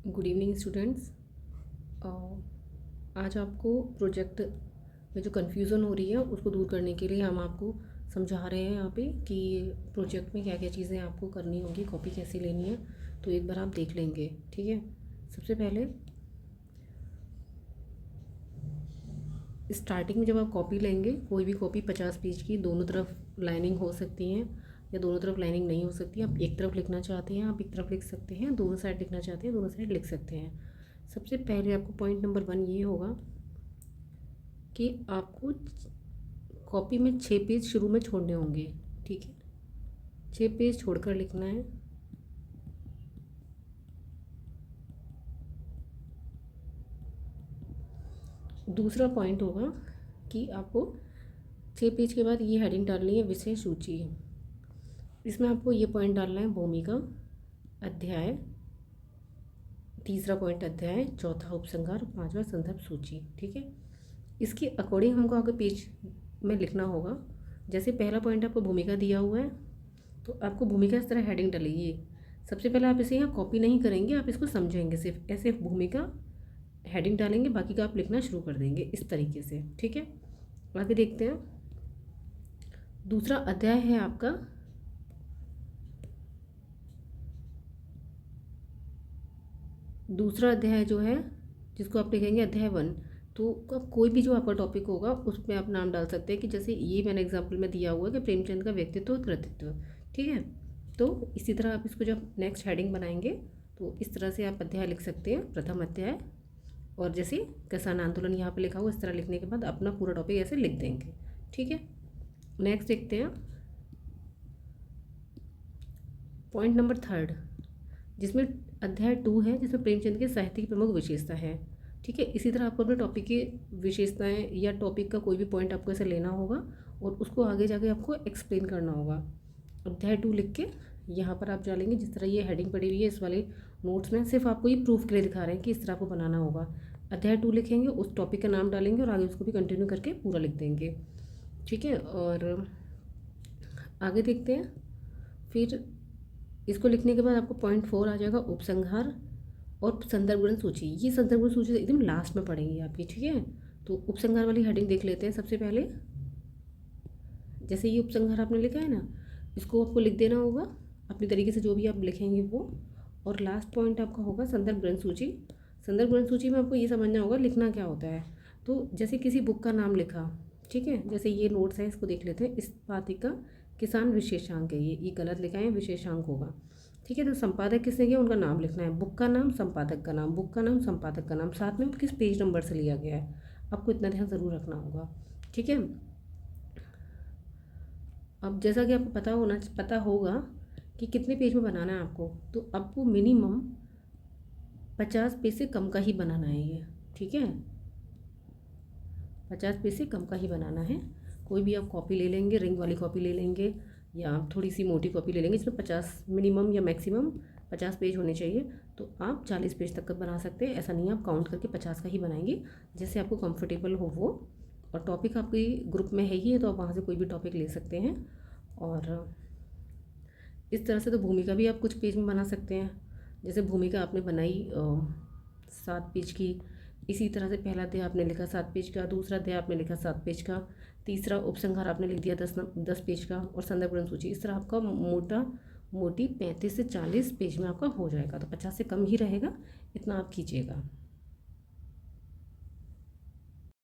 Good evening students. आज आपको project में जो कन्फ्यूज़न हो रही है उसको दूर करने के लिए हम आपको समझा रहे हैं यहाँ पे कि प्रोजेक्ट में क्या क्या चीज़ें आपको करनी होगी, कॉपी कैसे लेनी है। तो एक बार आप देख लेंगे, ठीक है। सबसे पहले स्टार्टिंग में जब आप कॉपी लेंगे, कोई भी कॉपी 50 पेज की, दोनों तरफ लाइनिंग हो सकती हैं या दोनों तरफ लाइनिंग नहीं हो सकती। आप एक तरफ लिखना चाहते हैं आप एक तरफ लिख सकते हैं, दोनों साइड लिखना चाहते हैं दोनों साइड लिख सकते हैं। सबसे पहले आपको पॉइंट नंबर 1 ये होगा कि आपको कॉपी में 6 पेज शुरू में छोड़ने होंगे, ठीक है। 6 पेज छोड़कर लिखना है। दूसरा पॉइंट होगा कि आपको 6 पेज के बाद ये हेडिंग डालनी है, विषय सूची। इसमें आपको ये पॉइंट डालना है, भूमिका, अध्याय, तीसरा पॉइंट अध्याय, चौथा उपसंहार, पांचवा संदर्भ सूची, ठीक है। इसके अकॉर्डिंग हमको आगे पेज में लिखना होगा। जैसे पहला पॉइंट आपको भूमिका दिया हुआ है तो आपको भूमिका इस तरह हेडिंग डलेगी। सबसे पहले आप इसे यहाँ कॉपी नहीं करेंगे, आप इसको समझेंगे, सिर्फ ऐसे भूमिका हेडिंग डालेंगे, बाकी का आप लिखना शुरू कर देंगे इस तरीके से, ठीक है। आगे देखते हैं। दूसरा अध्याय है आपका दूसरा अध्याय जो है जिसको आप लिखेंगे अध्याय 1। तो कोई भी जो आपका टॉपिक होगा उसमें आप नाम डाल सकते हैं कि जैसे ये मैंने एग्जांपल में दिया हुआ है कि प्रेमचंद का व्यक्तित्व और कृतित्व, ठीक है। तो इसी तरह आप इसको जब नेक्स्ट हेडिंग बनाएंगे तो इस तरह से आप अध्याय लिख सकते हैं, प्रथम अध्याय। और जैसे किसान आंदोलन यहाँ पे लिखा हुआ, इस तरह लिखने के बाद अपना पूरा टॉपिक ऐसे लिख देंगे, ठीक है। नेक्स्ट देखते हैं पॉइंट नंबर 3, जिसमें अध्याय 2 है, जिसमें प्रेमचंद के साहित्य की प्रमुख विशेषता है, ठीक है। इसी तरह आपको अपने टॉपिक की विशेषताएं या टॉपिक का कोई भी पॉइंट आपको ऐसे लेना होगा और उसको आगे जाके आपको एक्सप्लेन करना होगा। अध्याय 2 लिख के यहाँ पर आप डालेंगे। जिस तरह ये हेडिंग पड़ी हुई है इस वाले नोट्स में, सिर्फ आपको ये प्रूफ के लिए दिखा रहे हैं कि इस तरह आपको बनाना होगा। अध्याय 2 लिखेंगे, उस टॉपिक का नाम डालेंगे और आगे उसको भी कंटिन्यू करके पूरा लिख देंगे, ठीक है। और आगे देखते हैं। फिर इसको लिखने के बाद आपको पॉइंट 4 आ जाएगा, उपसंहार और संदर्भ ग्रंथ सूची। ये संदर्भ ग्रंथ सूची एकदम लास्ट में पढ़ेंगी आपकी, ठीक है। तो उपसंहार वाली हेडिंग देख लेते हैं सबसे पहले। जैसे ये उपसंहार आपने लिखा है ना, इसको आपको लिख देना होगा अपनी तरीके से, जो भी आप लिखेंगे वो। और लास्ट पॉइंट आपका होगा संदर्भ ग्रंथ सूची। संदर्भ ग्रंथ सूची में आपको ये समझना होगा लिखना क्या होता है। तो जैसे किसी बुक का नाम लिखा, ठीक है। जैसे ये नोट्स है, इसको देख लेते हैं। इस पाठिका किसान विशेषांक है, ये गलत लिखा है, विशेषांक होगा, ठीक है। तो संपादक किसने किया उनका नाम लिखना है, बुक का नाम, संपादक का नाम, बुक का नाम, संपादक का नाम, साथ में किस पेज नंबर से लिया गया है, आपको इतना ध्यान ज़रूर रखना होगा, ठीक है। अब जैसा कि आपको पता होगा कि कितने पेज में बनाना है आपको, तो आपको मिनिमम 50 पेज से कम का ही बनाना है ये, ठीक है। 50 पेज से कम का ही बनाना है। कोई भी आप कॉपी ले लेंगे, रिंग वाली कॉपी ले लेंगे या थोड़ी सी मोटी कॉपी ले लेंगे, जिसमें 50 मिनिमम या मैक्सिमम 50 पेज होने चाहिए। तो आप 40 पेज तक का बना सकते हैं। ऐसा नहीं है आप काउंट करके 50 का ही बनाएंगे, जैसे आपको कंफर्टेबल हो वो। और टॉपिक आपके ग्रुप में है ही है तो आप वहाँ से कोई भी टॉपिक ले सकते हैं। और इस तरह से तो भूमिका भी आप कुछ पेज में बना सकते हैं। जैसे भूमिका आपने बनाई 7 पेज की, इसी तरह से पहला अध्याय आपने लिखा 7 पेज का, दूसरा अध्याय आपने लिखा 7 पेज का, तीसरा उपसंहार आपने लिख दिया 10 पेज का, और संदर्भ ग्रंथ सूची। इस तरह आपका मोटी 35 से 40 पेज में आपका हो जाएगा। तो 50 से कम ही रहेगा, इतना आप कीजिएगा।